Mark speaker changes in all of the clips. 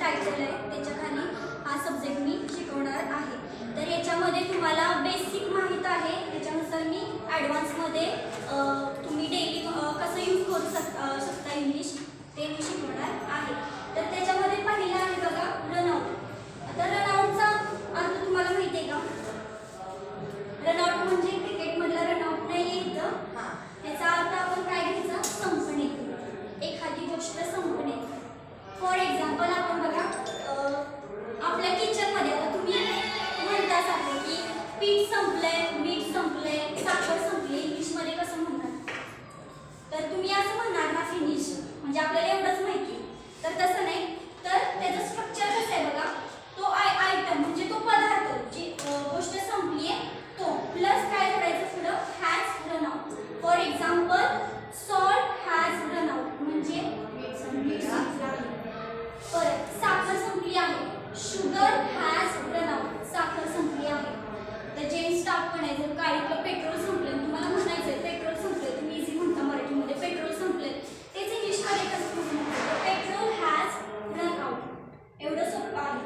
Speaker 1: Title आहे त्याच्याखाली हा सब्जेक्ट मी शिकवणार आहे. तर याच्यामध्ये तुम्हाला बेसिक माहीत आहे, त्याच्यानुसार मी ॲडव्हान्समध्ये तुम्ही डेली कसं यूज करू शकता इंग्लिश ते मी शिकवणार आहे. तर त्याच्यामध्ये पहिलं आहे बघा रनआउट. आता रनआउटचा अर्थ तुम्हाला माहिती आहे का? रनआउट म्हणजे क्रिकेटमधला रनआउट नाही आहे इथं. याचा अर्थ आपण काय घ्यायचा? संपणे, एखादी गोष्ट संपणे. फॉर एक्झाम्पल आपण बघा आपल्या किचनमध्ये आता तुम्ही म्हणताच आहे की पीठ संपलंय, मीठ संपलंय, साखर संपली, इंग्लिशमध्ये कसं म्हणतात? तर तुम्ही असं म्हणणार ना फिनिश, म्हणजे आपल्याला एवढंच माहिती. तर तसं नाही, तर त्याचं स्ट्रक्चर कसं आहे बघा. तो आयटम म्हणजे तो पदार्थ, जी गोष्ट संपली आहे तो, प्लस काय करायचं पुढं? Has run out. For example salt has run out म्हणजे मीठ संपलं आहे. परत साखर संपली आहे, शुगर हॅज रन आउट, साखर संपली आहे. तर जेम्स स्टाफ पण आहे, जर गाडीतलं पेट्रोल संपलं तुम्हाला म्हणायचं पेट्रोल संपलं, तुम्ही इझी म्हणता मराठीमध्ये पेट्रोल संपले, तेच इंग्लिशमध्ये कसं म्हणतात? पेट्रोल हॅज रन आउट, एवढं सोपं आहे.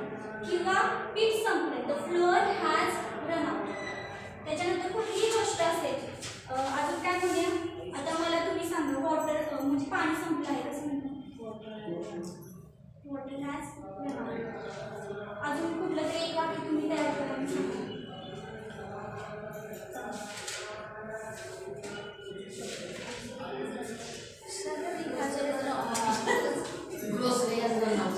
Speaker 1: किंवा पीठ संपले, the flour has run out. त्याच्यानंतर कुठलीही गोष्ट असेल, अजून काय म्हणूया, आता मला तुम्ही सांगा वॉटर म्हणजे पाणी संपलं आहे कसं म्हणतात? Water has run out. अजून कुठलं तरी एक वाक्य तुम्ही तयार करून सांगा.
Speaker 2: Grocery has run out.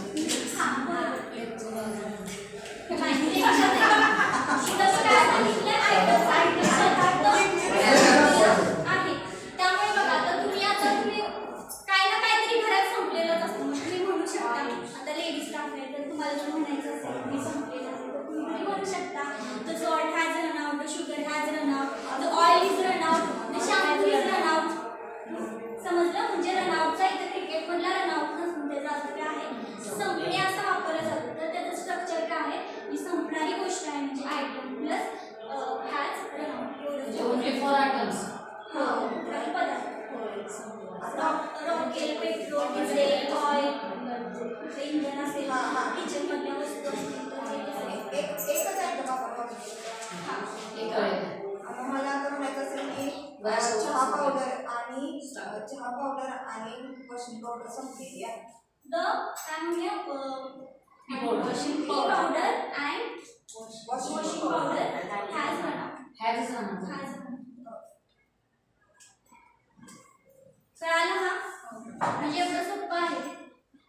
Speaker 3: चहा पावडर आणि वॉशिंग पावडर संपलेली आहे.
Speaker 1: Washing powder and washing powder has run out. कळालं हा? म्हणजे एवढं सोपं आहे,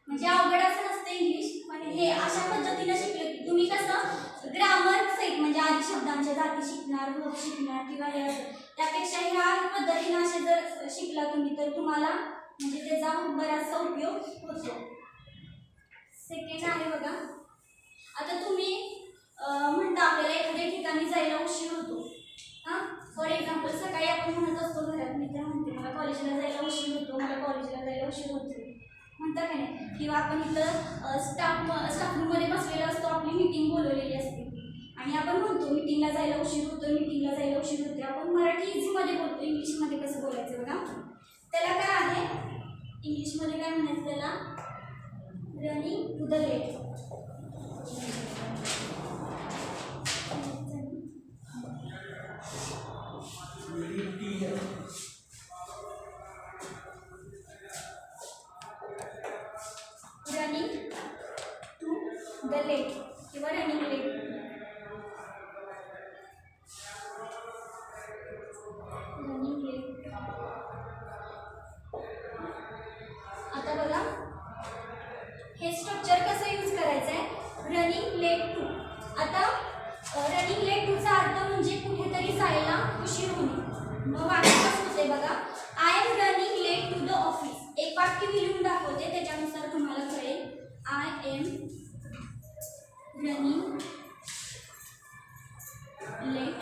Speaker 1: म्हणजे अवघड असं नसतं इंग्लिश. पण हे अशा पद्धतीने शिकले की तुम्ही कसं ग्रामर सहित म्हणजे आधी शब्दांच्या जाती शिकणार, वर्ब शिकणार किंवा हे असं, त्यापेक्षा ह्या पद्धतीने असे जर शिकला तुम्ही तर तुम्हाला म्हणजे त्याचा बराचसा उपयोग होतो. सेकंड आहे बघा, आता तुम्ही म्हणता आपल्याला एखाद्या ठिकाणी जायला उशीर होतो. हां, फॉर एक्झाम्पल सकाळी आपण म्हणत असतो घरात, मी तर म्हणते मला कॉलेजला जायला उशीर होतो, मला कॉलेजला जायला उशीर होतो म्हणता का नाही? किंवा आपण इथं स्टाफ रूममध्ये बसलेलो असतो, आपली मीटिंग बोलवलेली असते आणि आपण म्हणतो मीटिंगला जायला उशीर होतो, मीटिंगला जायला उशीर होते. आपण मराठी इझीमध्ये बोलतो, इंग्लिशमध्ये कसं बोलायचं बघा. त्याला काय आहे इंग्लिशमध्ये काय म्हणायचं त्याला? Running to the late. Running to the late किंवा रनिंग लेट. Running late. आता बघा हे स्ट्रक्चर कसं यूज करायचं आहे? Running late to. आता रनिंग लेट टूचा अर्थ म्हणजे कुठेतरी जायला उशीर होणे. मग वाक्य कसं होते बघा, I am running late to the office. एक वाक्य मी लिहून दाखवते, त्याच्यानुसार तुम्हाला कळेल. I am running late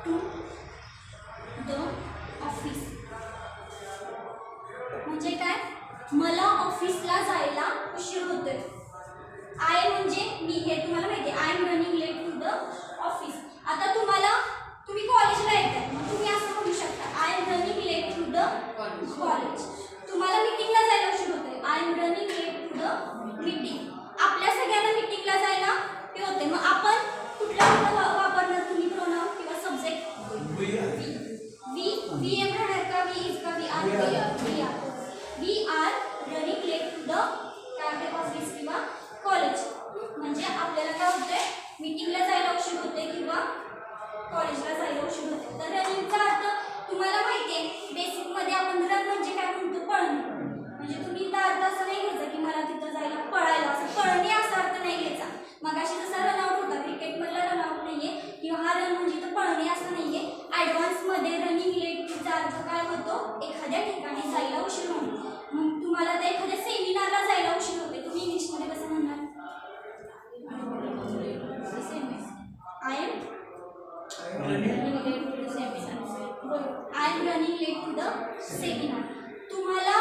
Speaker 1: to the office. म्हणजे काय? मला ऑफिसला जायला उशीर होतोय. आय म्हणजे मी, हे तुम्हाला माहिती आहे. I am running late to the office. आता तुम्ही कॉलेजला येताय, मग तुम्ही असं म्हणू शकता I am running late to the college. तुम्हाला मीटिंगला जायला उशीर होतोय, I am running late to the meeting. आपल्या सगळ्यांना मीटिंगला जायला हे होते. मग आपण कुठला वापरणार तुम्ही प्रोनाउन किंवा सब्जेक्ट? वी एम राहणार का? वी इज का? We are? We are running late to the office किंवा कॉलेज. म्हणजे आपल्याला काय होतंय, मीटिंगला जायला उशीर होते किंवा कॉलेजला जायला उशीर होते. तर रनिंगचा अर्थ तुम्हाला माहिती आहे, बेसिकमध्ये आपण रन म्हणजे काय म्हणतो, पळणे. म्हणजे तुम्ही इथं अर्थ असं नाही घ्यायचा की मला तिथं जायला पळायला, असं पळणे असा अर्थ नाही घ्यायचा. मग अशी जसा रनआउट होता, क्रिकेटमधला रनआउट नाहीये किंवा हा रन म्हणजे इथं पळणे असं नाहीये. ॲडव्हान्समध्ये रनिंग लेटचा अर्थ काय होतो, एखाद्या ठिकाणी जायला उशीर होणे. मग तुम्हाला तर एखाद्या सेमिनारला जायला उशीर होते, तुम्ही इंग्लिशमध्ये कसं म्हणणार? I am running late to the seminar. तुम्हाला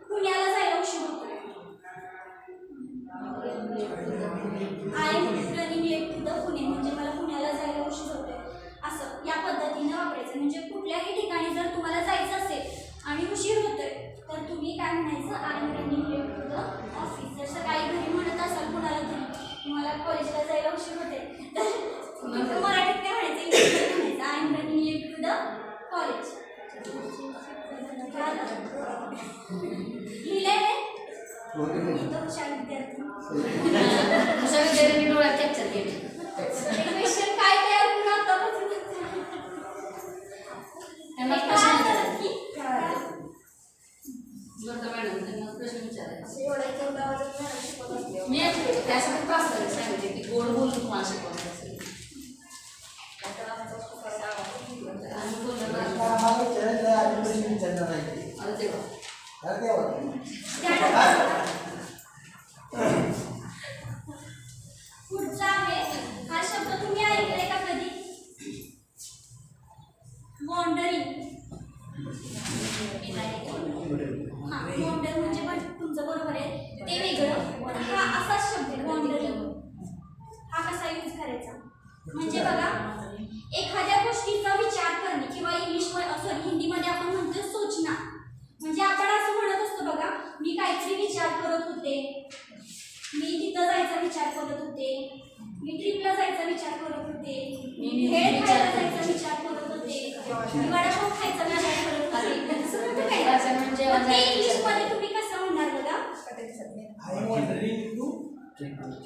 Speaker 1: पुण्याला जायला उशीर होतो, I am running late to the Pune. म्हणजे मला पुण्याला जायला उशीर होतोय. असं या पद्धतीनं वापरायचं. म्हणजे कुठल्याही ठिकाणी जर तुम्हाला जायचं असेल आणि उशीर होतोय तर तुम्ही काय म्हणायचं, I am running late to the office. जर सकाळी घरी म्हणत असाल कुणाला तरी मला कॉलेजला जायला उशीर होते, तर मराठीत काय म्हणायचं, इंग्लिशमध्ये म्हणायचं I am running late to the college. लिहिलंय हे? इथं हुशार विद्यार्थी.
Speaker 2: डोळ्यात कॅप्चर केले.
Speaker 1: क्वेश्चन काय तयार करून आतापासून
Speaker 2: त्यांना प्रश्न विचारायचे. मॅडम त्यांना प्रश्न विचारायचे. मी त्यासाठी पास करायला सांगितले की गोड बोलून तुम्हाला शिकवायचं असेल.
Speaker 1: पुढचा आहे, हा शब्द तुम्ही ऐकलाय का कधी? वॉन्डरिंग. हा, वॉन्डर म्हणजे पण तुमचं बरोबर आहे, ते वेगळं. पण हा असाच शब्द आहे, वॉन्डरिंग. हा कसा यूज करायचा? म्हणजे बघा, एखाद्या गोष्टीचा विचार करणे किंवा हिंदीमध्ये आपण म्हणतो सूचना. म्हणजे आपण असं म्हणत असतो बघा, मी काहीतरी विचार करत होते, मी तिथं जायचा विचार करत होते, मी ट्रिपला जायचा विचार करत होते, मी भेळ खायला जायचा विचार करत होते, मी वडापाव खायचा विचार करत होते. असं म्हणतो काय? ते इंग्लिशमध्ये तुम्ही कसं म्हणणार बघा?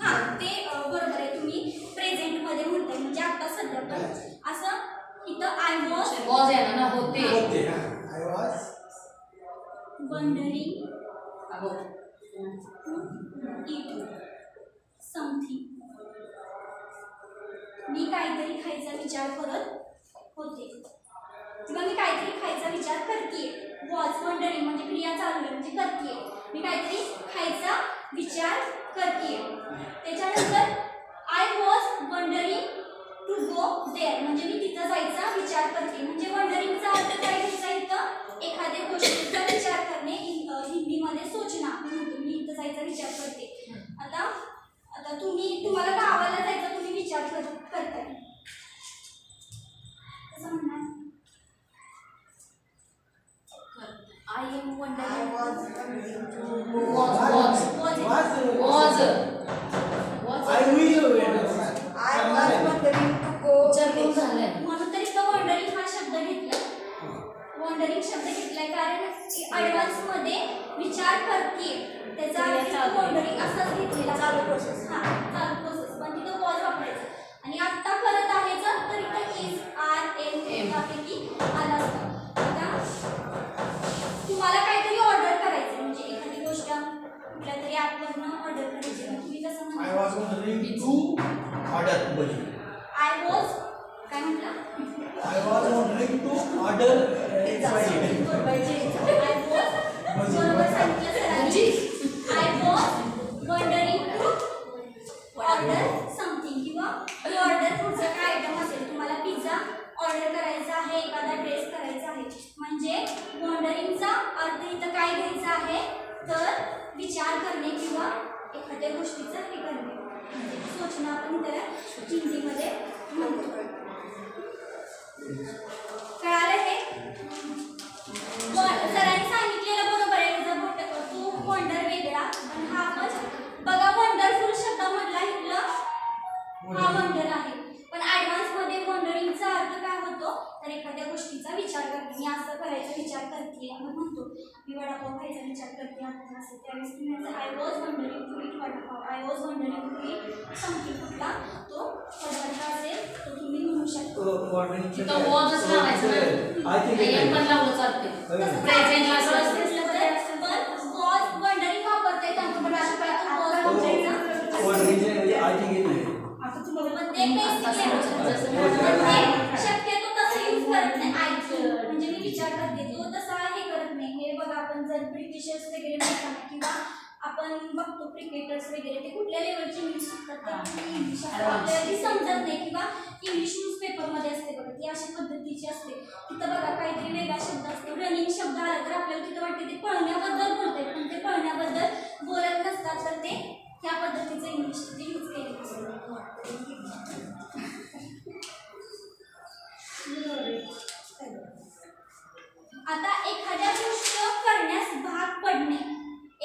Speaker 1: हा, ते बरोबर आहे. तुम्ही प्रेझेंटमध्ये म्हणताय, म्हणजे आता सध्या पण असं इथं आय वॉज
Speaker 2: आहे ना, होते.
Speaker 4: I was
Speaker 1: wondering eat something. मी काहीतरी खायचा विचार करत होते किंवा मी काहीतरी खायचा विचार करतेय. वॉज वंडरिंग म्हणजे क्रिया चालू आहे, म्हणजे करतेय. मी काहीतरी खायचा विचार करतेय. त्याच्यानंतर I was wondering to go there म्हणजे मी तिथं जायचा विचार करते. म्हणजे वंडरिंगचा अर्थ काय घ्यायचा इथं, एखाद्या गोष्टीचा विचार करणे. हिंदीमध्ये सूचना म्हणतो, मी इथं जायचा विचार करते. आता तुम्हाला गावाला जायचा तुम्ही विचार करताय, कसं म्हणणार? आय एम वंडरिंग म्हणून तरी तो वॉन्डरिंग हा शब्द घेतला. वॉन्डरिंग शब्द घेतलाय कारण ॲडव्हान्समध्ये विचार करते, त्याचा अर्थ वॉन्डरिंग असाच घेतलेला. चालू प्रोसेस. हा, चालू प्रोसेस. पण तिथं वॉज वापरायचं. आणि आत्ता करत आहे तर इथं इज आर एम त्यापैकी आला असतं. आता तुम्हाला काहीतरी ऑर्डर करायचं, म्हणजे एखादी गोष्ट कुठल्या तरी ॲपवरनं ऑर्डर करायची. तुम्ही कसं म्हणता?
Speaker 4: I was wondering to order bhaji.
Speaker 1: I was काय म्हटलं?
Speaker 4: I was wondering to order
Speaker 1: बरोबर सांगितलं सरांनी. I was wondering to order something किंवा ऑर्डर पुढचा काय आयटम असेल. तुम्हाला पिझ्झा ऑर्डर करायचा आहे, एखादा ड्रेस करायचा आहे. म्हणजे वॉन्डरिंगचा अर्थ इथं काय घ्यायचा आहे, तर विचार करणे किंवा एखाद्या गोष्टीचं हे करणे. सूचना आपण त्याला हिंदीमध्ये म्हणतो. कळालं हे? सरांनी सांगितलेलं बरोबर आहे. तू वॉन्डर वेगळा, पण हा आपण हा वंडर आहे. पण ऍडव्हान्स मध्ये वंडरिंगचा अर्थ काय होतो तर एखाद्या गोष्टीचा विचार करणे. मी असं करायचा विचार करते आपण म्हणतो मी वडापाव खायचा विचार करते आता असं त्यावेळेस तुम्ही I was wondering to eat vada pav. I was wondering to eat something कुठला तो पदार्थ असेल तो तुम्ही म्हणू शकता.
Speaker 2: तिथं वॉजच लावायचं ना. एम पण लावलं चालते. प्रेझेंटला असं असते.
Speaker 1: पण वॉज वंडरिंग वापरता येतं पण असं काय वॉज वापरायचा शक्यतो तसं यूज करत नाही. म्हणजे मी विचार करते तो तसा हे करत नाही. हे बघा आपण जर ब्रिटिशर्स वगैरे म्हणताना किंवा आपण बघतो क्रिकेटर्स वगैरे ते कुठल्या लेवलची न्यूज सांगतात इंग्लिश आपल्याला ती समजत नाही किंवा इंग्लिश न्यूजपेपरमध्ये असते बघा ती अशा पद्धतीची असते. तिथं बघा काहीतरी वेगळा शब्द असतो. रनिंग शब्द आला तर आपल्याला तिथं वाटते ते पळण्याबद्दल बोलतात पण ते पळण्याबद्दल बोलत नसतात तर ते त्या पद्धतीचं इंग्लिश तिथे यूज केले. आता एखाद्या गोष्ट करण्यास भाग पडणे.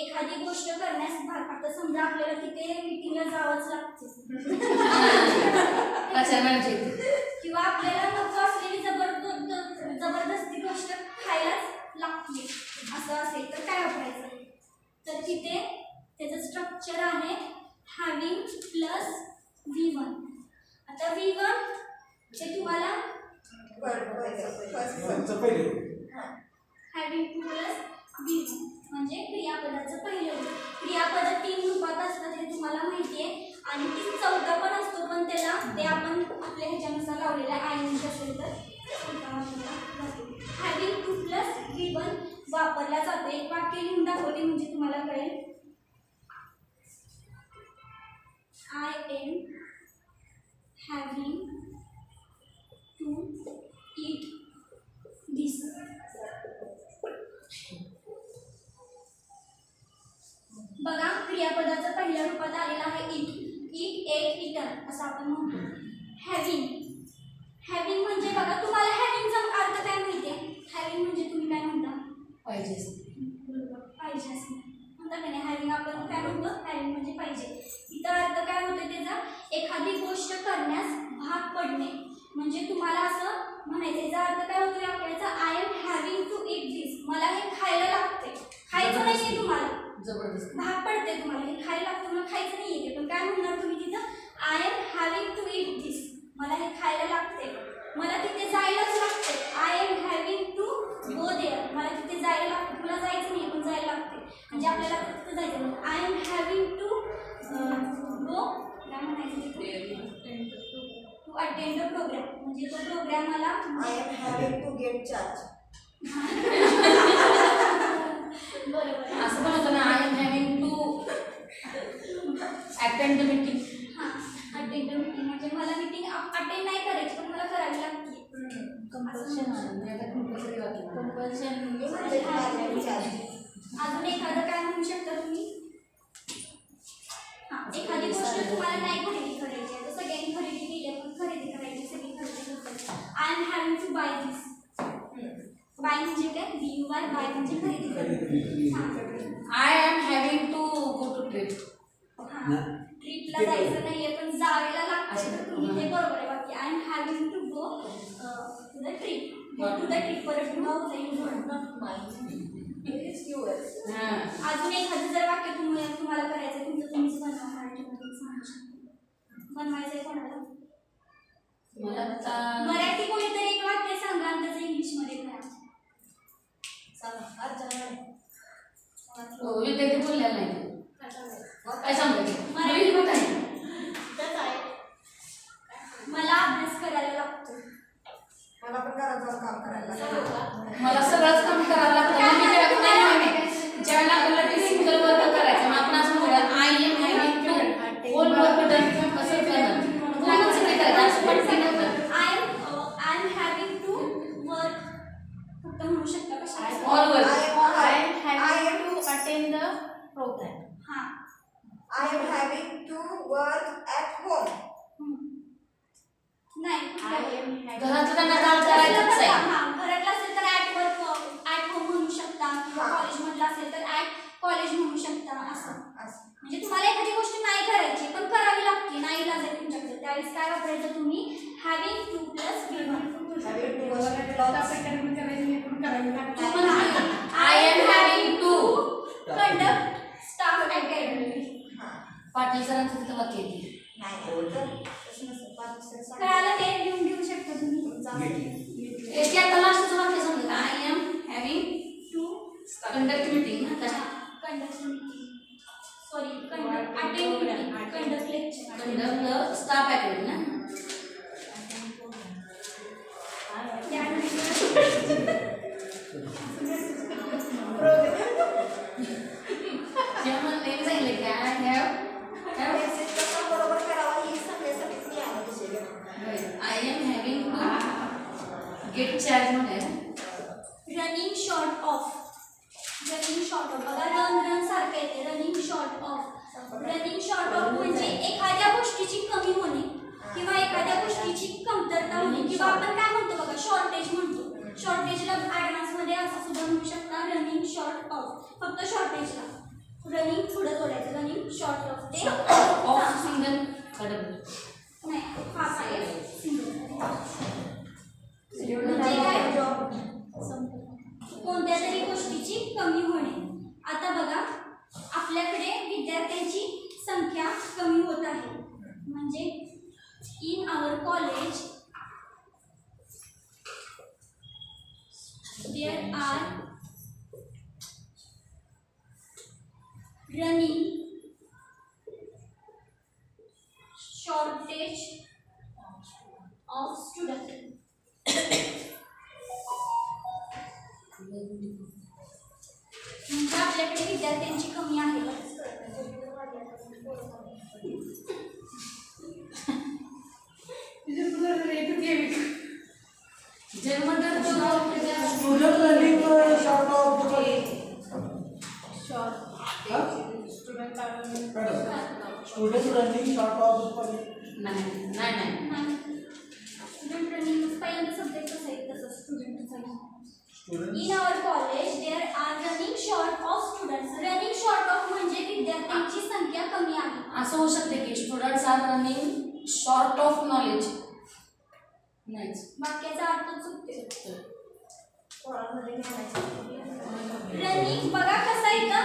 Speaker 1: एखादी गोष्ट करण्यास भाग आता समजा आपल्याला तिथे मीटिंगला जावंच लागते किंवा आपल्याला नको असलेली जबरदस्ती गोष्ट खायलाच लागते असं असेल तर काय वापरायचं तर तिथे त्याचं स्ट्रक्चर आहे हॅविंग प्लस V1. आता V1 हे तुम्हाला हॅविंग प्लस V1 म्हणजे क्रियापदाचं पहिलं रूप. क्रियापद 3 रूपात असतात हे तुम्हाला माहिती आहे आणि ती चौथा पण असतो पण त्याला ते आपण आपल्या ह्याच्यानुसार लावलेलं आहे. ING असेल तर हॅविंग टू प्लस V1 वापरला जातो. एक वाक्य लिहून दाखवते म्हणजे तुम्हाला कळेल. I am having to eat this. बघा क्रियापदाचा पहिल्या रूपात आलेला आहे इट. इट एट इटन असं आपण म्हणतो. हॅविंग म्हणजे बघा तुम्हाला हॅविंगचा अर्थ काय माहिती आहे. हॅविंग म्हणजे तुम्ही काय म्हणता
Speaker 2: पाहिजे
Speaker 1: पाहिजे असं म्हणता का नाही. हॅविंग आपण काय म्हणतो हॅविंग म्हणजे पाहिजे. इथं अर्थ काय होतं त्याचा एखादी गोष्ट करण्यास भाग पडणे म्हणजे तुम्हाला असं म्हणायचं. याचा अर्थ काय होतो आपल्याचा I am having to eat this. मला हे खायला लागते. खायचं नाही आहे तुम्हाला
Speaker 2: जबरदस्त
Speaker 1: भाग पडते तुम्हाला हे खायला लागतं मला खायचं नाही येते पण काय म्हणणार तुम्ही तिथं I am having to eat this. मला हे खायला लागते मला तिथे जायलाच लागते. I am having to go there. मला तिथे जायला लागतं. तुला जायचं नाही पण जायला लागते म्हणजे आपल्याला तिथं जायचं. I am having to go काय म्हणायचं टू अटेंड द प्रोग्राम म्हणजे तो प्रोग्राम मला
Speaker 3: I am having to get charge.
Speaker 1: बरोबर
Speaker 2: असं पण होतं ना. I am having to attend the meeting.
Speaker 1: हां अटेंड द मीटिंग म्हणजे मला मीटिंग अटेंड नाही करायची पण मला करावी लागते.
Speaker 2: कंपल्शन
Speaker 1: अजून एखादं काय म्हणू शकता तुम्ही. हां एखादी गोष्ट तुम्हाला नाही खरेदी करायची आहे तर सगळ्यांनी खरेदी केली आपण खरेदी करायची सगळी खरेदी करतात. I am having to buy this. Buy म्हणजे काय BUY बाय म्हणजे खरेदी करणे.
Speaker 2: I am having to go to trip.
Speaker 1: हां ट्रिपला जायचं नाहीये पण जावेला लागतं तर तुम्ही ते बरोबर आहे बाकी I am having to go to the trip. Go to the trip परत अजून एखादं जर वाक्य तुम्हाला करायचं तुमचं तुम्हीच बनवा. मराठीमध्ये सांगू शकता बनवायचं आहे कोणाला मराठी कोणीतरी एक वाक्य सांगा आणि त्याचं इंग्लिशमध्ये करा.
Speaker 2: विद्यार्थी बोललेला नाही काय सांगायचं
Speaker 1: मला अभ्यास करायला लागतो.
Speaker 3: मला पण घरात काम करायला लागतं.
Speaker 2: मला सगळंच काम करावं लागतं. ज्यावेळेला आपल्याला सिंगल वर्क करायचं मग आपण असं म्हणूया I am having to whole work done कसं करणार तुम्हाला सगळे करायचं असं पण नव्हतं.
Speaker 1: I am having to work फक्त म्हणू शकता कशा
Speaker 2: all work.
Speaker 3: I am
Speaker 2: to attend the programme.
Speaker 1: हां
Speaker 3: I am having to work at home.
Speaker 1: नाही
Speaker 2: घरातलं त्यांना काम करायचंच आहे.
Speaker 1: हां घरातलं असेल तर ॲट वर्क ॲट होम म्हणू शकता किंवा कॉलेजमधलं असेल तर ॲट कॉलेज म्हणू शकता. असं म्हणजे तुम्हाला एखादी गोष्ट नाही करायची पण करावी लागते नाही इलाज आहे तुमच्याकडे त्या त्यावेळेस काय वापरायचं तुम्ही having to plus
Speaker 2: I am having to
Speaker 1: conduct staff academy.
Speaker 2: Patil सरांचं तिथं वाक्य येते.
Speaker 3: नाही तर तसं नसतं. पाच दिवसाचं
Speaker 1: कळालं ते लिहून घेऊ शकता तुम्ही.
Speaker 2: ते आता लास्टचं वाक्य समजलं. I am having
Speaker 1: to
Speaker 2: conduct meeting ना कशा
Speaker 1: conduct sorry conduct attend conduct lecture
Speaker 2: conduct staff academy ना. जेव्हा नेम सांगितले की आय हॅव
Speaker 3: मेसेज कसा बरोबर करावा ही सगळ्यासाठी मी आलो विषय.
Speaker 2: I am having to get charge म्हणजे
Speaker 1: रनिंग शॉर्ट ऑफ बघा रन सारखं येते रनिंग शॉर्ट ऑफ म्हणजे एखाद्या गोष्टीची कमी होणे किंवा एखाद्या गोष्टीची कमतरता होणे किंवा आपण काय म्हणतो बघा शॉर्टेज म्हणतो. शॉर्टेजला ऍडव्हान्स मध्ये असं सुद्धा म्हणू शकता रनिंग शॉर्ट ऑफ. फक्त शॉर्टेजला रनिंग पुढे जोडायचं रनिंग शॉर्ट ऑफ ते
Speaker 2: ऑफ सिंगल खडक
Speaker 1: नाही हाफ आहे सिंगल
Speaker 2: एवढं
Speaker 1: म्हणजे काय
Speaker 3: जॉब
Speaker 1: कोणत्या तरी गोष्टीची कमी होणे. आता बघा आपल्याकडे विद्यार्थ्यांची संख्या कमी होत आहे म्हणजे in our college there are running shortage of student. म्हणजे आपल्याकडे विद्यार्थ्यांची कमी आहे.
Speaker 4: Student running short of student running short of
Speaker 2: नाही
Speaker 1: स्टुडंट रनिंग पहिल्यांदा सब्जेक्ट कसं आहे तसं स्टुडंटचा
Speaker 4: students.
Speaker 1: In our college there are running short of students. Running short of म्हणजे विद्यार्थ्यांची संख्या कमी आहे.
Speaker 2: असं होऊ शकते की students are running short of knowledge. नाहीच
Speaker 1: वाक्याचा अर्थ चुकते.
Speaker 3: पोरांमध्ये घ्यायचं.
Speaker 1: रनिंग बघा कसं येतं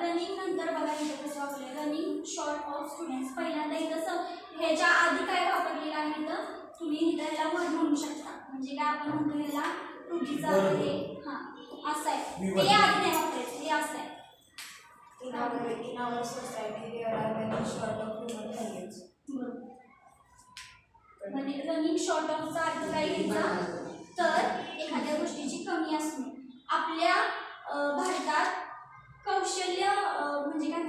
Speaker 1: रनिंग नंतर बघा इथं कसं वापरलं रनिंग शॉर्ट ऑफ स्टुडंट्स. पहिल्यांदा इथं ह्याच्या आधी काय वापरलेलं आहे तर तुम्ही इथं याला वर म्हणू शकता. म्हणजे काय आपण म्हणतो याला टूजीचा आहे हां असं आहे ते आधी नाही वापरायचं हे असं आहे.
Speaker 3: in our society there are many short of human values.
Speaker 1: म्हणजे रनिंग शॉर्ट ऑफचा अर्थ काय घ्यायचा तर एखाद्या गोष्टीची कमी असणे. आपल्या भारतात कौशल्य म्हणजे काय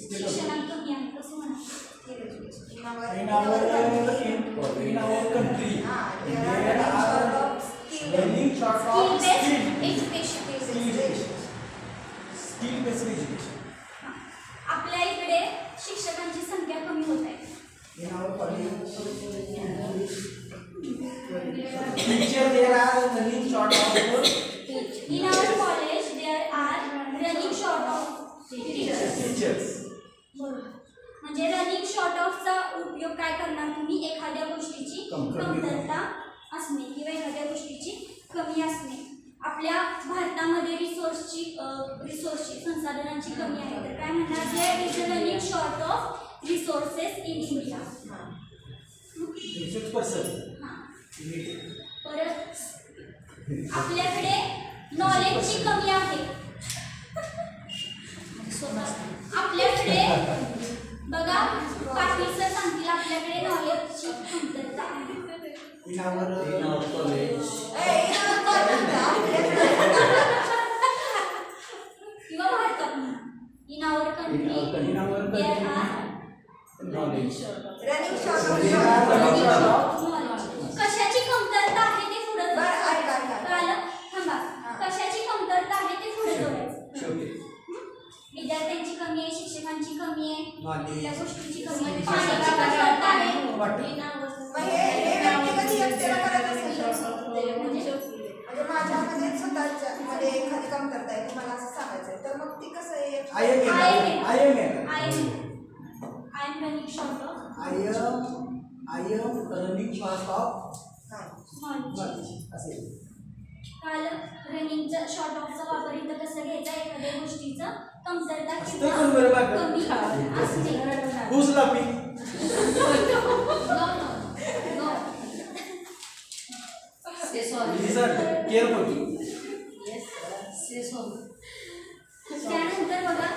Speaker 1: शिक्षणात कमी आहे कसं म्हणा.
Speaker 3: In our
Speaker 4: In our country, there are running short of skill
Speaker 1: education
Speaker 4: based education.
Speaker 1: आपल्या इकडे शिक्षकांची संख्या कमी होत आहे.
Speaker 4: In our college, teacher there are running short of
Speaker 1: In our college there are running short of
Speaker 4: teachers.
Speaker 1: म्हणजे running short ऑफचा उपयोग काय करणार तुम्ही एखाद्या गोष्टीची कमतरता असणे किंवा एखाद्या गोष्टीची कमी असणे. आपल्या भारतामध्ये रिसोर्सची संसाधनांची कमी आहे तर काय म्हणणार there is running short of resources in India. परत आपल्याकडे नॉलेजची कमी आहे. आपल्याकडे बघा पाटील सर सांगतील आपल्याकडे नॉलेजची कमतरता आहे.
Speaker 4: In our college.
Speaker 1: किंवा भारतात in our country there are
Speaker 4: Knowledge.
Speaker 3: Running short of
Speaker 1: कशाची कमतरता आहे ते पुढे
Speaker 3: बरं, ऐका.
Speaker 1: थांबा कशाची कमतरता आहे ते पुढे जोडायचं.
Speaker 4: Okay.
Speaker 1: विद्यार्थ्यांची कमी आहे शिक्षकांची कमी आहे
Speaker 4: Knowledge.
Speaker 1: त्या गोष्टीची कमी आहे पाण्याची कमतरता आहे.
Speaker 3: हे व्यक्तिगत व्यक्तीला करत असेल तर म्हणजे माझ्यामध्ये स्वतःच्या मध्ये एखादी कमतरता आहे तुम्हाला असं सांगायचं आहे तर मग ती कसं आहे
Speaker 1: I am am running short of
Speaker 4: I am running short of
Speaker 1: knowledge.
Speaker 4: असेल.
Speaker 1: काल रनिंगचा शॉर्ट ऑफचा वापर इथं कसं घ्यायचा एखाद्या गोष्टीचं कमतरता
Speaker 4: असतं
Speaker 1: किंवा
Speaker 4: पण बरं बघा.
Speaker 1: कमी असते.
Speaker 4: Who's laughing?
Speaker 2: No. Say sorry.
Speaker 4: Listen carefully.
Speaker 2: Yes. Say sorry.
Speaker 1: त्यानंतर बघा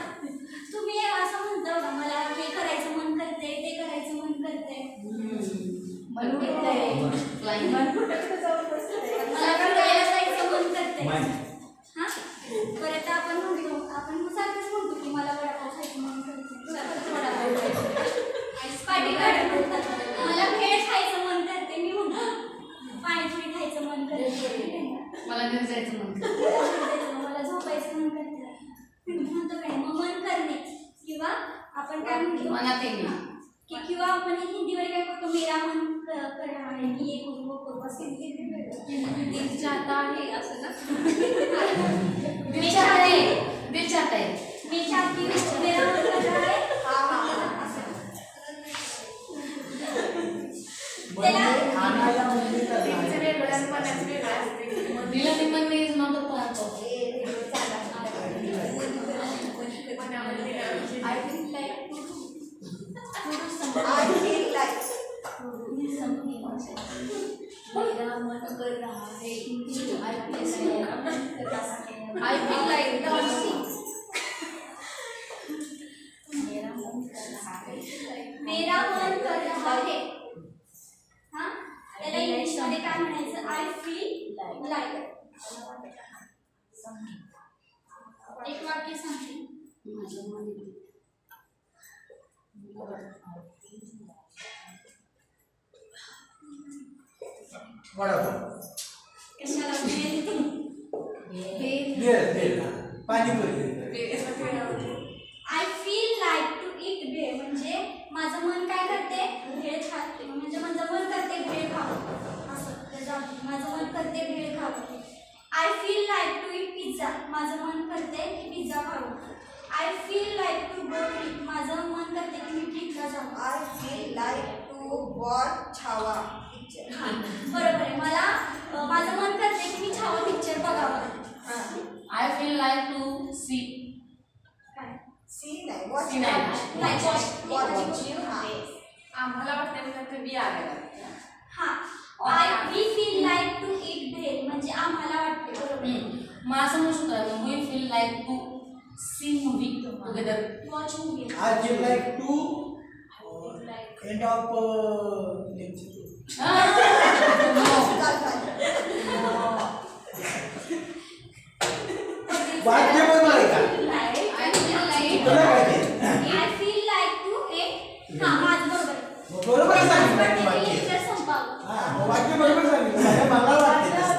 Speaker 1: तुम्ही असं म्हणता बघा मला हे करायचं मन करते ते करायचं मन करते
Speaker 2: Flying.
Speaker 1: मला फिरायला जायचं मन करते
Speaker 4: Mind.
Speaker 1: हा परत आपण म्हणतो आपण सारखंच म्हणतो की मला वडापाव खायचं मन करते पाठीकाढ म्हणतात मला भेळ खायचं मन करते मी म्हणतो पाणीपुरी खायचं मन करते
Speaker 2: मला घरी जायचं म्हणतो.
Speaker 1: मला झोपायचं मन करते म्हणतो काय मग मन करणे किंवा आपण काय म्हणतो
Speaker 2: मनात येईल.
Speaker 1: की किंवा आपण हिंदीवर काय करतो मेरा मन कर रहा है मी ये करू वो करू असं
Speaker 2: दिल चाहता है असं ना. दिल चाहता है. दिल चाहता है.
Speaker 1: मी चाहती हूँ मेरा मन कर रहा है
Speaker 4: म्हणजे आणायला म्हणजे करणार.
Speaker 2: दिल आणि मन is not a part of.
Speaker 3: I feel like
Speaker 2: मेरा मन कर रहा है. I feel like dancing.
Speaker 1: मेरा मन कर रहा है हा त्याला इंग्लिश मध्ये काय म्हणायचं आय फील लाईक एक वाक्य सांगते
Speaker 4: वडापाव.
Speaker 1: कशाला
Speaker 4: bhel. Pani puri.
Speaker 1: I feel like to eat bhel म्हणजे माझं मन काय करते भेळ खाते म्हणजे माझं मन करते भेळ खावं असं त्याचा अर्थ. माझं मन करते भेळ खावं. I feel like to eat pizza माझं मन करते की पिझ्झा खावं. I feel like to go trip माझं मन करते की मी ट्रिपला जावं.
Speaker 3: I feel like to watch Chhava picture.
Speaker 1: बरोबर आहे मला माझं मन करते की मी छावा पिक्चर बघावं.
Speaker 2: I feel like to see.
Speaker 1: काय
Speaker 3: See नाही watch.
Speaker 2: See नाही.
Speaker 1: नाही
Speaker 3: Watch.
Speaker 1: watch.
Speaker 5: आम्हाला वाटतं ते बी आहे.
Speaker 1: हा we feel like to eat bhel म्हणजे आम्हाला वाटते बरोबर
Speaker 2: मग असं म्हणू शकतो we feel like to see movie together.
Speaker 1: Watch movie
Speaker 4: I feel like to end of lecture. वाक्य बरोबर आहे का?
Speaker 2: I feel like
Speaker 4: तुला काय ते?
Speaker 1: I feel like to eat हा माझं बरोबर आहे.
Speaker 4: बरोबर आहे सांगितलं
Speaker 1: पण ते
Speaker 4: वाक्य.
Speaker 1: lecture संपावं.
Speaker 4: हा, मग वाक्य बरोबर सांगितलं. मला वाटते तसं.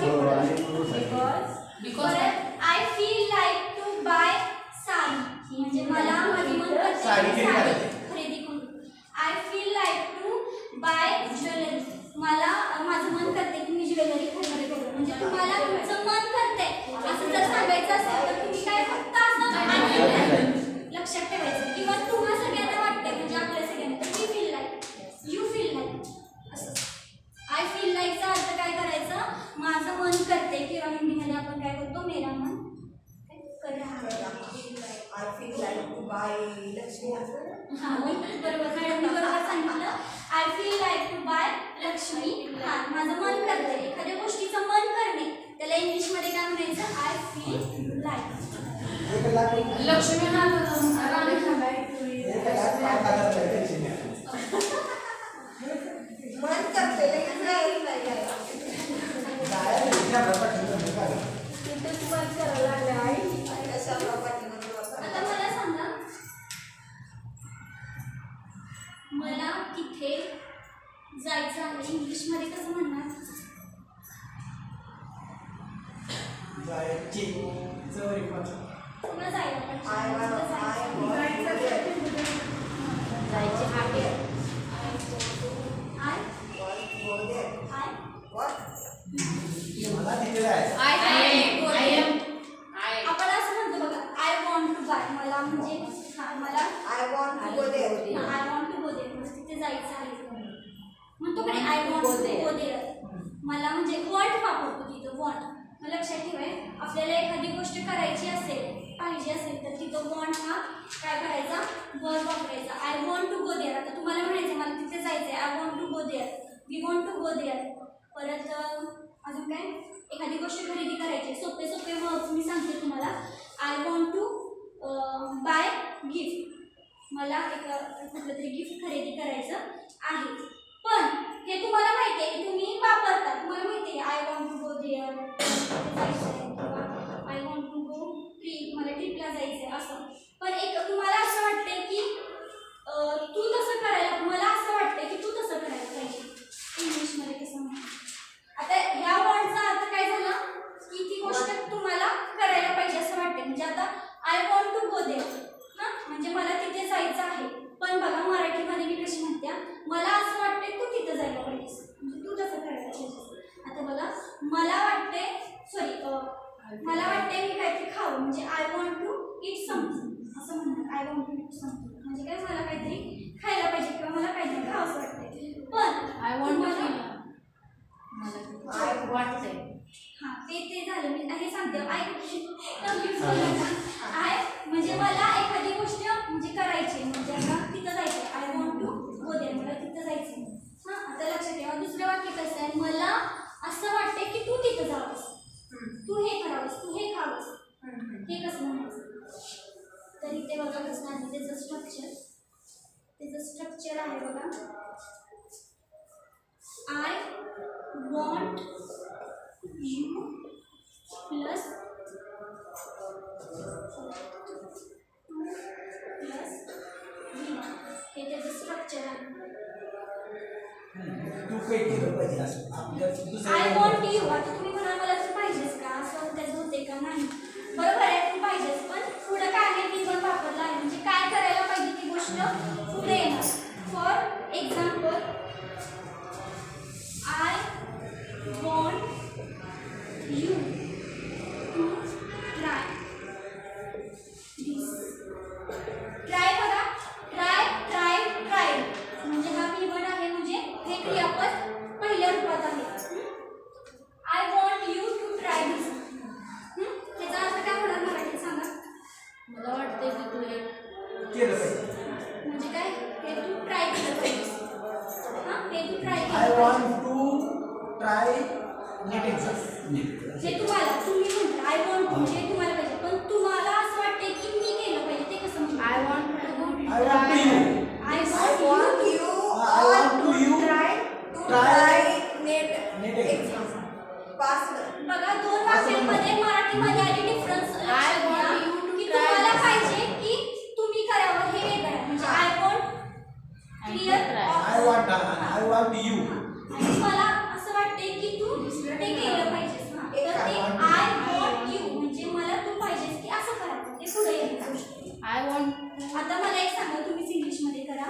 Speaker 2: बिकॉज
Speaker 1: परत I feel like to buy sari म्हणजे मला माझं मन करते
Speaker 4: साडी
Speaker 1: की
Speaker 4: खरेदी
Speaker 1: साडी
Speaker 4: करायची.
Speaker 1: खरेदी करू. I feel like to buy jewellery मला माझं मन करते की मी ज्वेलरी खरेदी करू म्हणजे तुम्हाला तुमचं मन करते असं जर सांगायचं असेल तर तुम्ही काय फक्त असं लक्षात ठेवायचं किंवा तुम्हाला सगळ्यांना वाटते म्हणजे आपल्या सगळ्यांना तर we feel like you feel like असं. आय फील लाईकचा अर्थ काय करायचं माझं मन करते किंवा हिंदीमध्ये आपण काय करतो मेरा मन कर रहा है.
Speaker 3: I feel like to buy Lakshmi असं.
Speaker 1: हा बरोबर मॅडम बरोबर सांगितलं. I feel like to buy Lakshmi हा माझं मन करते एखाद्या गोष्टीचं मन करणे त्याला इंग्लिशमध्ये काय म्हणायचं आय फील लाईक.
Speaker 4: एक लाख
Speaker 2: लक्ष्मी हा राणी
Speaker 4: एक लाख 5,000 पैसे द्या.
Speaker 3: मन करते लगेच नाही
Speaker 4: काय विचार करता ठेवलं नाही का?
Speaker 3: कशाला पाठीमागे
Speaker 1: आता मला सांगा मला तिथे जायचं आहे इंग्लिशमध्ये कसं म्हणणार
Speaker 4: जायची चोरी पण.
Speaker 1: तुला जायला
Speaker 3: I want
Speaker 1: पाहिजे.
Speaker 3: to
Speaker 2: जायचे आहे.
Speaker 1: I
Speaker 3: go there.
Speaker 1: I
Speaker 3: What?
Speaker 4: मला तिथे जायचं.
Speaker 2: I am.
Speaker 1: आपण असं म्हणतो बघा आय वॉन्ट टू बाय मला म्हणजे हा मला
Speaker 3: I want to go there.
Speaker 1: I want to go जायचं आहे म्हणतो का नाही I want to go there. मला म्हणजे वॉन्ट वापरतो तिथं वॉन्ट. मग लक्षात ठेवाय आपल्याला एखादी गोष्ट करायची असेल पाहिजे असेल तर तिथं वॉन्ट हा काय करायचा वर्ब वापरायचा. I want to go there. आता तुम्हाला म्हणायचं मला तिथे जायचं आहे I want to go there. We want to go there. परत अजून काय एखादी गोष्ट खरेदी करायची सोपे सोपे वर्ब मी सांगते तुम्हाला. I want to buy gift. मला एक कुठलं तरी गिफ्ट खरेदी करायचं आहे. पण हे तुम्हाला माहिती आहे की तुम्ही वापरता तुम्हाला माहिती आहे I want to go there जायचं आहे किंवा I want to go trip मला ट्रिपला जायचं आहे असं. पण एक तुम्हाला असं वाटतंय की तू तसं करायला मला असं वाटतंय की तू तसं करायला पाहिजे. इंग्लिशमध्ये कसं म्हणतात आता ह्या वर्डचा अर्थ काय झाला की ती गोष्ट तुम्हाला करायला पाहिजे असं वाटते. म्हणजे आता I want to go there हां म्हणजे मला तिथे जायचं आहे. पण बघा मराठीमध्ये मी कशी म्हणते मला असं वाटते तू तिथं जायला पाहिजेस म्हणजे तू तसं करायला पाहिजेस. आता बघा मला वाटते मला वाटते मी काहीतरी खावं म्हणजे I want to eat something असं म्हणतात. I want to eat something म्हणजे काय मला काहीतरी खायला पाहिजे किंवा मला काहीतरी खावं असं वाटते. पण
Speaker 2: आय वॉन्ट मला वाटतंय
Speaker 1: हां ते झालं मी हे सांगते आय म्हणजे मला एखादी गोष्ट म्हणजे करायची म्हणजे आता तिथं जायचं I want to go there मला तिथं जायचं. हां आता लक्षात ठेवा दुसरं वाक्य कसं आहे मला असं वाटते की तू तिथं जावंस तू हे करावंस तू हे खावंस हे कसं म्हणायचं. तर इथे बघा कसं आहे त्याचं स्ट्रक्चर आहे बघा. आय वॉन्ट यू प्लस हे त्याचं स्ट्रक्चर आहे.
Speaker 4: तू काही केलं पाहिजे असं आपल्या
Speaker 1: आय
Speaker 4: दुसऱ्या
Speaker 1: वॉन्ट यू आता तुम्ही म्हणा मला तर पाहिजेच का असं त्याचं होते का नाही बरोबर आहे तू पाहिजेच. पण पुढं काय आहे ती पण वापरलं आहे म्हणजे काय करायला पाहिजे ती गोष्ट पुढे येणार. For example I want you to try this. Try बघा ट्राय म्हणजे हा कीवर्ड आहे म्हणजे हे क्रियापद पहिल्या रूपात आहे. I want you to try this त्याचा अर्थ काय होणार मराठीत सांगा.
Speaker 2: मला वाटतंय की तू हे
Speaker 4: केलं पाहिजे.
Speaker 1: म्हणजे काय हे तू ट्राय केलं पाहिजे. हां हे तू ट्राय
Speaker 4: आय
Speaker 1: केलं
Speaker 4: want to try NET exam.
Speaker 1: हे तुम्हाला तुम्ही म्हणता आय वॉन्ट म्हणजे तुम्हाला पाहिजे पण तुम्हाला असं वाटते की मी केलं पाहिजे ते कसं म्हणतो.
Speaker 2: I want to
Speaker 4: I want to you
Speaker 1: I
Speaker 3: I
Speaker 1: want
Speaker 3: want
Speaker 1: you
Speaker 3: you
Speaker 4: I
Speaker 3: all
Speaker 4: want
Speaker 3: to
Speaker 4: you
Speaker 3: try
Speaker 4: net
Speaker 3: net
Speaker 4: exam.
Speaker 3: exam. Pass.
Speaker 1: बघा दोन वाक्यांमध्ये मराठीमध्ये आली difference.
Speaker 2: I want you to
Speaker 1: की
Speaker 2: try
Speaker 1: तुम्हाला
Speaker 2: this.
Speaker 1: पाहिजे की तुम्ही करावं हे वेगळं आहे. म्हणजे I want clear
Speaker 4: I want you
Speaker 1: आणि मला असं वाटते की तू ते केलं पाहिजेस. हां तर ते आय वॉन्ट यू म्हणजे मला तू पाहिजेस की असं करावं ते पुढे येईल गोष्ट.
Speaker 2: आय वॉन्ट
Speaker 1: आता मला एक सांगा तुम्हीच इंग्लिशमध्ये करा.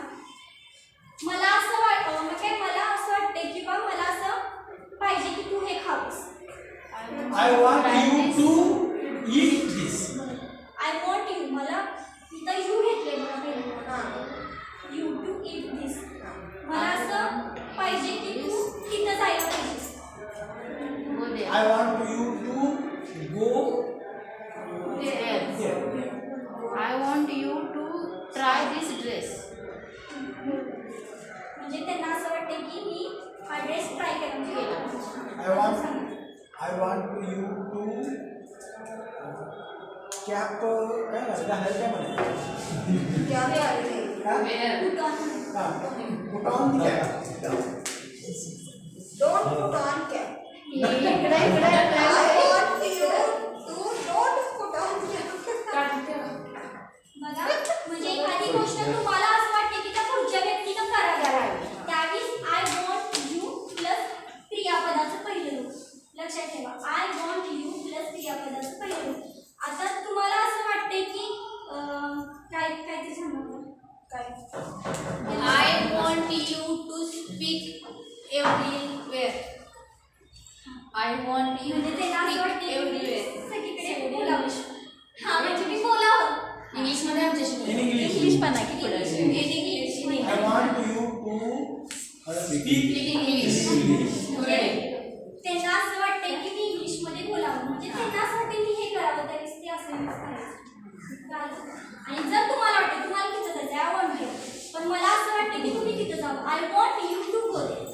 Speaker 1: मला असं मला असं वाटते की बा मला असं पाहिजे की तू हे खावंस.
Speaker 4: I want you to eat this.
Speaker 1: I want you मला इथं यू घेतले मला पहिल्यांदा यू टू ईट दिस मला असं पाहिजे की तू तिथं जायला पाहिजेस.
Speaker 4: I want you to go
Speaker 2: I want you to try this dress.
Speaker 1: म्हणजे त्यांना असं वाटते की मी हा ड्रेस ट्राय केला म्हणजे
Speaker 4: I want you to cap काय घालायचं काय म्हणायचं
Speaker 3: क्या झाले?
Speaker 4: Put on cap.
Speaker 3: Don't put on cap.
Speaker 2: इकडे
Speaker 3: I want you to don't put on cap.
Speaker 1: बघा म्हणजे एखादी गोष्ट तुम्हाला असं वाटते की त्या पुढच्या व्यक्तीनं करावी त्यावेळी आय वॉन्ट यू प्लस क्रियापदाचं पहिलं रूप. लक्षात ठेवा आय वॉन्ट यू प्लस क्रियापदाचं पहिलं रूप. आता तुम्हाला असं वाटते की काहीतरी सांगा काय
Speaker 2: I want you to speak everywhere. I want you
Speaker 1: म्हणजे त्याला असं वाटते
Speaker 2: एव्हरीवेअर.
Speaker 1: सगळीकडे बोलावं. हां म्हणजे मी बोलावं
Speaker 2: इंग्लिशमध्ये आमच्याशी
Speaker 4: In English.
Speaker 2: इंग्लिश पण आहे की पुढे
Speaker 1: English
Speaker 4: I want you speak
Speaker 2: English.
Speaker 1: त्यांना असं वाटतंय की मी इंग्लिशमध्ये बोलावं म्हणजे त्यांना असं वाटतं की हे करावं तरीच ते असं करायचं आणि जर तुम्हाला वाटतं तुम्हाला तिथं जायचं आय वॉन्ट यू पण मला असं वाटतं की तुम्ही तिथं जावं I want you to go there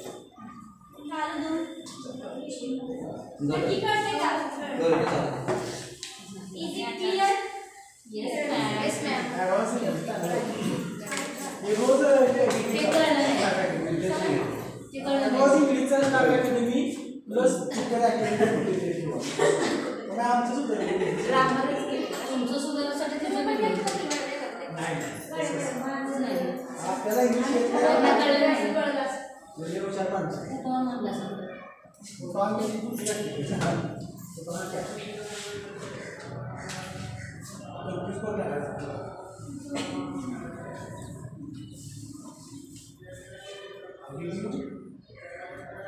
Speaker 1: झालं दोन नक्की कळतंय का is it clear
Speaker 2: Yes, ma'am. तुमचं सुधारण्यासाठी तिथं भेटलं.
Speaker 4: आपल्याला इंग्लिश येत
Speaker 2: कोण म्हणलं असं?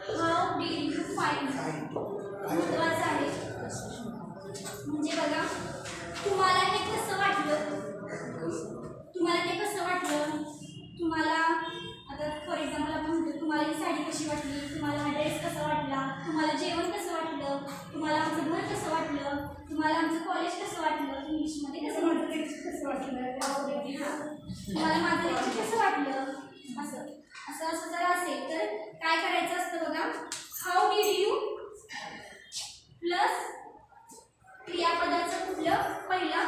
Speaker 1: हाऊ डिड यू फाइंड महत्वाचं आहे म्हणजे बघा तुम्हाला हे कसं वाटलं तुम्हाला आता फॉर एक्झाम्पल आपण म्हणतो तुम्हाला ही साडी कशी वाटली तुम्हाला हा ड्रेस कसा वाटला तुम्हाला जेवण कसं वाटलं तुम्हाला आमचं घर कसं वाटलं तुम्हाला आमचं कॉलेज कसं वाटलं इंग्लिशमध्ये कसं वाटलं तुम्हाला माझं लेक्चर कसं वाटलं असं जर असेल तर काय करायचं असतं बघा हाऊ डिड यू प्लस क्रियापदाचं कुठलं पहिला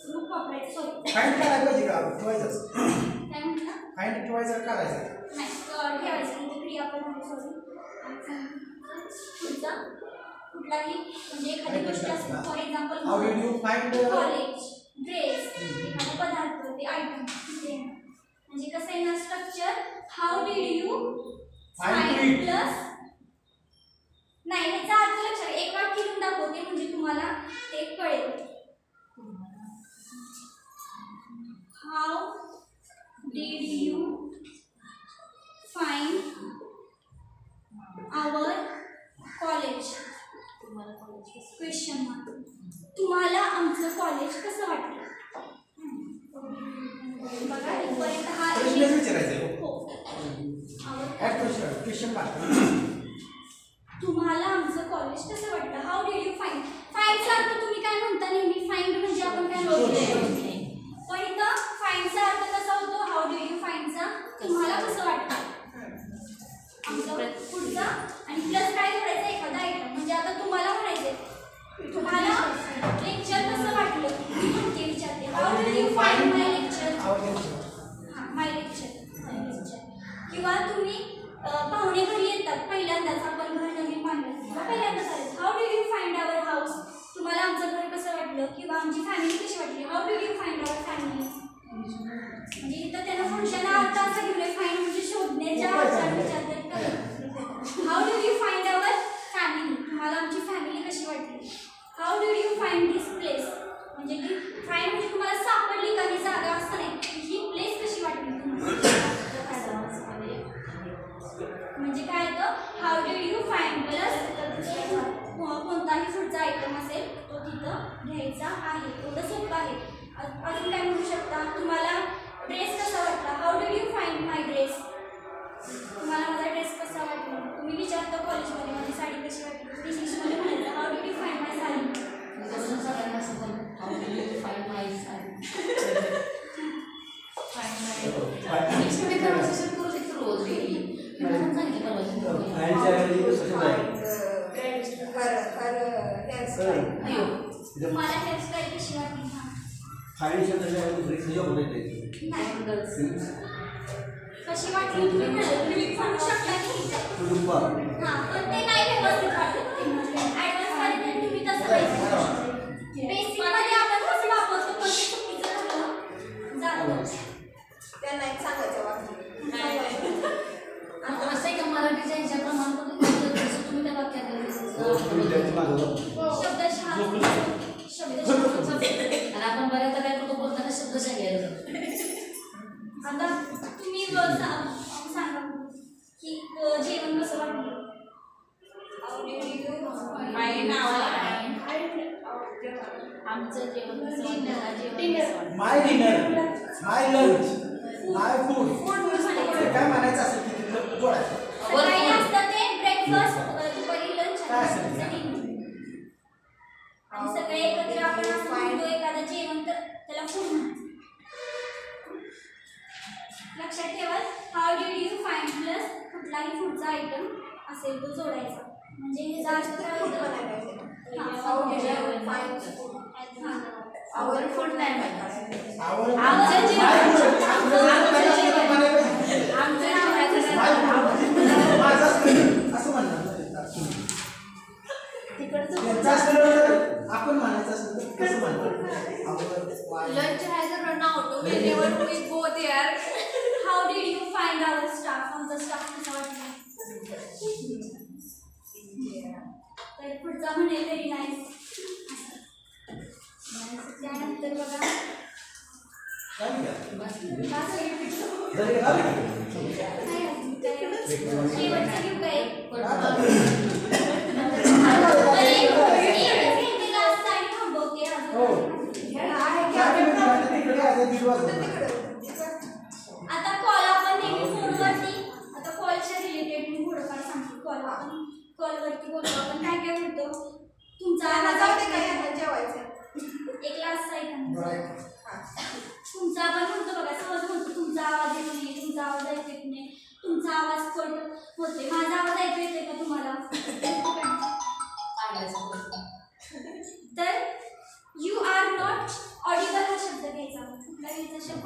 Speaker 1: रूप वापरायचं सॉरी
Speaker 4: फाइंड करायला पाहिजे का ठेवायचं
Speaker 1: काय म्हटलं
Speaker 4: फाइंड ठेवायचं करायचं
Speaker 1: नाही ठेवायचं म्हणजे क्रियापद आहे सॉरी पुढचा कुठलाही म्हणजे एखादी गोष्ट असेल for example
Speaker 4: how did you find
Speaker 1: college dress एखादा पदार्थ ते आयटम तिथे म्हणजे कसं आहे ना structure how did you find plus नाही ह्याचा अर्थ लक्षात एक वाक्य लिहून दाखवते म्हणजे तुम्हाला ते कळेल how did you find our college question mark तुम्हाला आमचं कॉलेज कसं वाटलं बघा इथपर्यंत हा
Speaker 4: प्रश्नच विचारायचा
Speaker 1: हो
Speaker 4: क्वेश्चन मार्क
Speaker 1: तुम्हाला आमचं कॉलेज कसं वाटलं हाऊ डिड यू फाइंड फाइंडचा अर्थ तुम्ही काय म्हणता नेहमी फाइंड म्हणजे आपण काय शोधलं पण इथं फाइंडचा अर्थ कसा होतो हाऊ डिड यू फाइंडचा तुम्हाला कसं वाटतं आमचं पुढचा आणि प्लस काय करायचं एखादा आयटम म्हणजे आता तुम्हाला म्हणायचं तुम्हाला लेक्चर कसं वाटलं ते विचारते how did you find my lecture हां माय लेक्चर किंवा तुम्ही पाहुणे घरी येतात पहिल्यांदाच आपण घर नवीन बांधलं किंवा पहिल्यांदाच आले how did you find our house तुम्हाला आमचं घर कसं वाटलं किंवा आमची फॅमिली कशी वाटली how did you find our family म्हणजे इथं त्यांना फंक्शन अर्थ असा घेऊन फाइंड म्हणजे शोधण्याच्या अर्थाने विचारतात how did you find our family तुम्हाला आमची फॅमिली कशी वाटली how did you find this place म्हणजे की फाइंड म्हणजे तुम्हाला सापडली का ही जागा असं नाही ही प्लेस कशी वाटली तुम्हाला म्हणजे काय येतं how did you find plus कोणताही पुढचा आयटम असेल तो तिथं घ्यायचा आहे एवढं सोपं आहे अजून काय म्हणू शकता तुम्हाला ड्रेस कसा वाटला how did you find my dress तुम्हाला माझा ड्रेस कसा वाटला तुम्ही विचारता कॉलेजमध्ये माझी साडी कशी वाटली इंग्लिशमध्ये म्हणायचं हाऊ डिड यू फाइंड माय साडी
Speaker 2: सगळ्यांना असं हाऊ डिड यू फाइंड माय साडी इंग्लिशमध्ये कन्व्हर्सेशन करू शकतो रोज डेली म्हणून सांगितलं
Speaker 1: तुम्हाला हेअरस्टाईल कशी वाटली कशी वाटली तुम्ही म्हणू शकता की हां पण ते नाही व्यवस्थित वाटत ॲडव्हान्समध्ये तुम्ही तसं बेसिकमध्ये आपण कसं वापरतो पण ते चुकीचं झालं
Speaker 3: त्यांना एक सांगायचं वाक्य
Speaker 2: असं आहे का मराठीच्या ह्याच्या प्रमाणपत्र तुम्ही त्या वाक्यात आणि आपण बऱ्याचदा काय करतो बोलताना शब्दशः घ्यायला
Speaker 1: आता तुम्ही सांगा की जेवण कसं वाटलं
Speaker 2: आमचं जेवण कसं वाटलं
Speaker 4: माय डिनर माय लंच माय फूड
Speaker 1: फूड म्हणून सांगितलं
Speaker 4: काय म्हणायचं असेल की तिथलं जोडायचं.
Speaker 1: सकाळी असतं ते ब्रेकफास्ट, दुपारी लंच
Speaker 4: काय असेल ते?
Speaker 1: आणि सगळे एकत्र आपण असं म्हणतो एखादं जेवण तर त्याला फूड म्हणतात. लक्षात ठेवा, how did you find plus कुठलाही फूडचा आयटम असेल तो जोडायचा. म्हणजे हे जास्त
Speaker 3: फूड बनायला पाहिजे.
Speaker 1: हां.
Speaker 3: How did you find food?
Speaker 1: हां.
Speaker 5: आवड फूड नाही माहिती.
Speaker 4: आवड
Speaker 5: आमचं जेवण.
Speaker 4: माझं जेवण म्हणायला पाहिजे.
Speaker 5: आमचं नाव आहे तसं.
Speaker 4: माझं असं म्हणणार ना तुम्ही.
Speaker 5: तिकडचं
Speaker 4: त्यांचं असलं तर आपण म्हणायचं असेल तर कसं म्हणणार?
Speaker 5: लंच आहे तर नाव होतो वेळेवर we go there.
Speaker 1: How did you find our staff, आमचा स्टाफ कसा वाटला. तर पुढचा म्हणेल व्हेरी नाईस. त्यानंतर बघा शेवटचं घेऊ का एक? थांबवते आता कॉल आपण नेहमी फोनवरती, आता कॉलच्या रिलेटेड मी थोडंफार सांगते. कॉलवरती बोलतो आपण काय काय म्हणतो. तुमचा आवाज
Speaker 3: जाऊ दे काय आता जेवायचं.
Speaker 1: एक लास्ट ऐका. तुमचा आवाज म्हणतो बघा, सहज म्हणतो तुमचा आवाज येत नाही, तुमचा आवाज ऐकू येत नाही, तुमचा आवाज कट होते. माझा आवाज ऐकू येते का तुम्हाला? तर यू आर नॉट ऑडिबल हा शब्द घ्यायचा. कुठला घ्यायचा शब्द?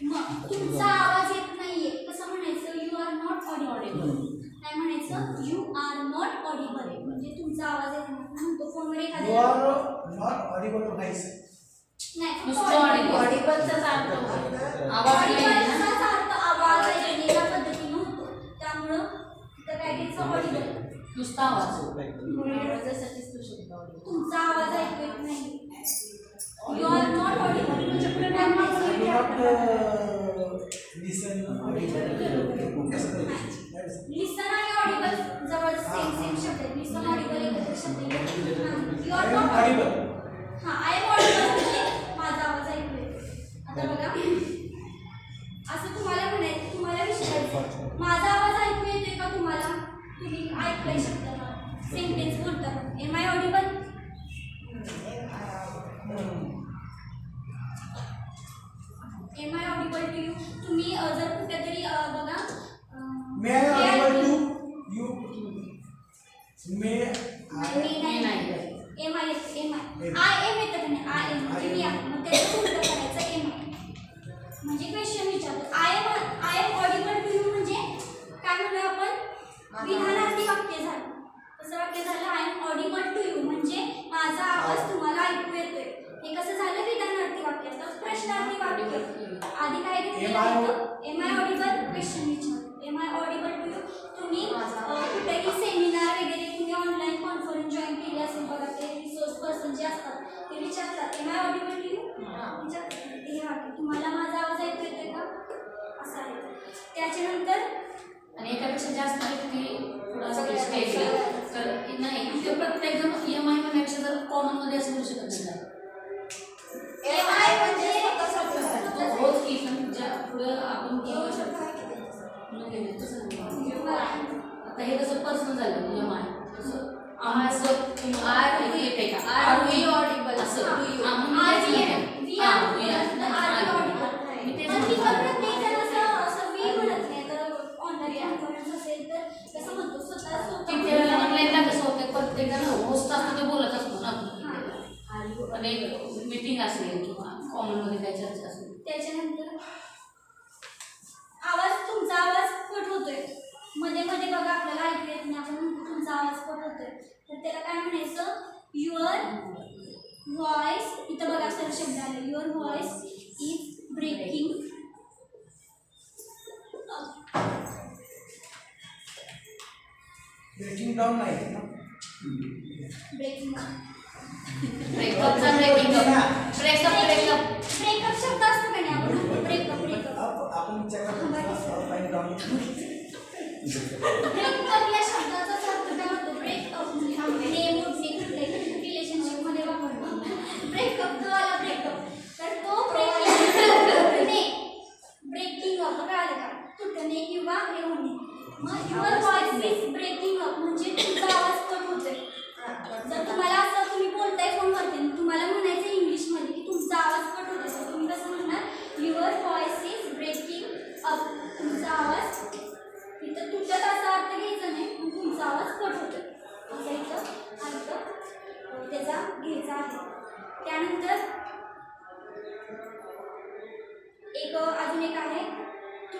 Speaker 1: मग तुमचा आवाज येत नाहीये कसं म्हणायचं? You are not audible. काय म्हणायचं? यू आर नॉट ऑडिबल म्हणजे तुमचा आवाज येत नाही. म्हणतो फोनवर एखाद्या नाही,
Speaker 5: ऑडिबलचाच अर्थ होतो. आवाज
Speaker 1: ऑडिबल
Speaker 5: नाही.
Speaker 1: असाच अर्थ आवाज ऐकणे या पद्धतीने होतो. त्यामुळं तर काय घ्यायचं? ऑडिबल.
Speaker 5: नुसता आवाज आवाजासाठीच तो शब्द ऑडिबल.
Speaker 1: तुमचा आवाज ऐकू येत नाही. यू आर नॉट ऑडिबल म्हणजे पुढे काय म्हणायचं? लिसन आणि ऑडिबल जवळ सेम शब्द आहेत. लिसन ऑडिबल एकत्र शब्द आहेत. You are not audible. हां, आय एम ऑडिबल म्हणजे माझा आवाज ऐकू येतो. आता बघा असं तुम्हाला म्हणायचं, तुम्हाला विचारायचं माझा आवाज ऐकू येतोय का तुम्हाला? तुम्ही ऐकलंय शब्दाला सेंटेन्स बोलताना. Am I audible? Am I audible to you? तुम्ही जर कुठेतरी बघा एम आय आय एम येतं का नाही? आय एम म्हणजे मी आहे. मग त्याचं उलटं करायचं एम आय म्हणजे क्वेश्चन विचारतो. I am audible to you म्हणजे काय म्हणूया आपण? विधानार्थी वाक्य झालं. कसं वाक्य झालं? I am audible to you म्हणजे माझा आवाज तुम्हाला ऐकू येतोय. हे कसं झालं? विधानार्थी वाक्य. तर प्रश्नार्थी वाक्य आधी काय घेतलं? एम आय ऑडिबल क्वेश्चन विचार. Am I audible to you? तुम्ही कुठेही सेमिनार वगैरे तुम्ही ऑनलाईन कॉन्फरन्स जॉईन केली असेल बघा, ते रिसोर्स पर्सन जे असतात ते विचारतात am I audible to you? विचारतात हे वाक्य. तुम्हाला माझा आवाज ऐकू येतोय का? असं आहे. त्याच्यानंतर
Speaker 2: आणि एकापेक्षा जास्त व्यक्ती पुढं स्टेजला तर नाही ते प्रत्येक जण एम आय म्हणण्यापेक्षा जर कॉमन मध्ये असं म्हणू शकत नाही.
Speaker 3: एम आय म्हणजे
Speaker 2: रोज की पण ज्या पुढं आपण घेऊ शकतो आता हे कसं पर्सनल झालं एम आय तसं आमचं आर येते का? आर वी ऑडिबल असं प्रत्येक जण होस्ट असतो ते बोलत असतो ना. आणि मीटिंग असेल किंवा कॉमन मध्ये काही चर्चा असेल.
Speaker 1: त्याच्यानंतर आवाज, तुमचा आवाज कट होतोय मध्ये मध्ये बघा, आपल्याला ऐकू येत नाही, आपण म्हणतो तुमचा आवाज कट होतोय. तर त्याला काय म्हणायचं? Your voice. इथं बघा सर शब्द आले. Your voice is breaking.
Speaker 4: Breaking down नाही
Speaker 1: ब्रेकिंग.
Speaker 2: ब्रेकअपचा ब्रेकअप
Speaker 1: शब्द असतो का नाही? आपण ब्रेकअप
Speaker 4: आपण
Speaker 1: ब्रेकअप या शब्दाचा अर्थ काय होतो? ब्रेक ब्रेकअप तो आला ब्रेकअप तर तो तुटणे ब्रेकिंग अप कळालं का तुटणे किंवा हे होणे मग your voice is breaking up म्हणजे तुमचा आवाज कट होतोय जर तुम्हाला असं तुम्ही बोलताय फोनवरती तुम्हाला म्हणायचं इंग्लिशमध्ये की तुमचा आवाज कट होतोय तर तुम्ही कसं म्हणणार your voice is breaking up तुमचा आवाज इथं तुटत असा अर्थ घ्यायचा नाही पण तुमचा आवाज कट होतोय असा इथं अर्थ त्याचा घ्यायचा आहे त्यानंतर एक अजून एक आहे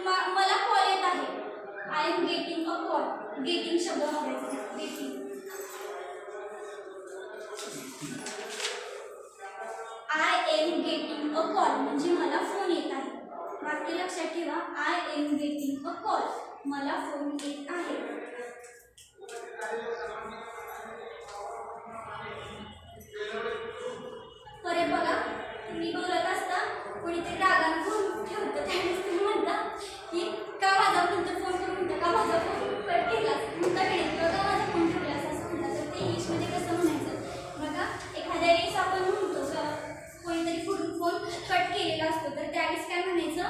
Speaker 1: मला कॉल येत आहे I am getting a call getting शब्द वापरायचा getting I am getting a call म्हणजे मला फोन येत आहे वाक्य लक्षात ठेवा I am getting a call मला फोन येत आहे परत बघा तुम्ही बोलत असता कोणीतरी रागाने फोन ठेवतं त्यावेळेस तुम्ही म्हणता की का माझा फोन तर फोन करून म्हणता का माझा फोन कट केला म्हणता किंवा का माझा फोन ठेवला असं म्हणता तर ते इंग्लिशमध्ये कसं म्हणायचं बघा एखाद्या वेळेस आपण म्हणतो कोणीतरी फोन कट केलेला असतो तर त्यावेळेस काय म्हणायचं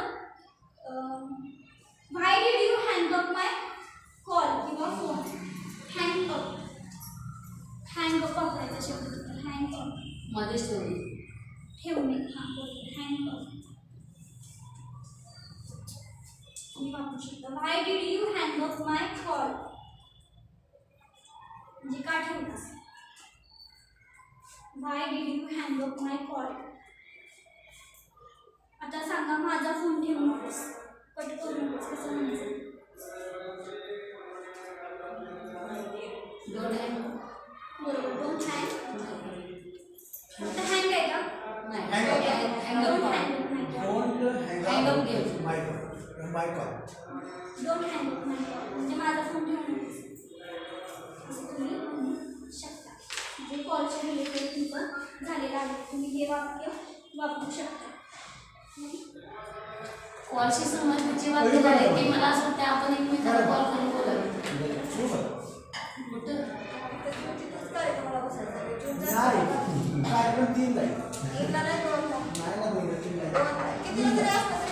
Speaker 1: why did you hang up my call किंवा फोन हँग अप वापरायचा शब्द हँग अप
Speaker 2: मध्येच
Speaker 1: ठेवणे हां बरोबर हँग अप तुम्ही वापरू शकता why did you hang up my call म्हणजे का ठेवलास why did you hang up my call आता सांगा माझा फोन ठेवू नकोस कट करू नकोस कसं म्हणायचं बरोबर डोंट हँग फक्त हँग आहे का
Speaker 4: Hang up.
Speaker 1: Don't hang up my
Speaker 4: Don't hang up my call.
Speaker 1: Don't hang up my call म्हणजे माझा फोन ठेवू नकोस असं तुम्ही म्हणू शकता म्हणजे कॉलच्या रिलेटेड तुमचं झालेलं आहे तुम्ही हे वाक्य वापरू शकता
Speaker 2: कॉलशी संबंधित जे वाक्य झाले ते मला असं वाटतं आपण एकमेकांना कॉल करून बोलावे कुठं
Speaker 3: तिथंच कार्यक्रमाला बसायचं
Speaker 4: नाही कार्यक्रम 3 नाही
Speaker 3: एकला नाही दोनला
Speaker 4: नाही ना 2 3 नाही
Speaker 3: किती तरी असतं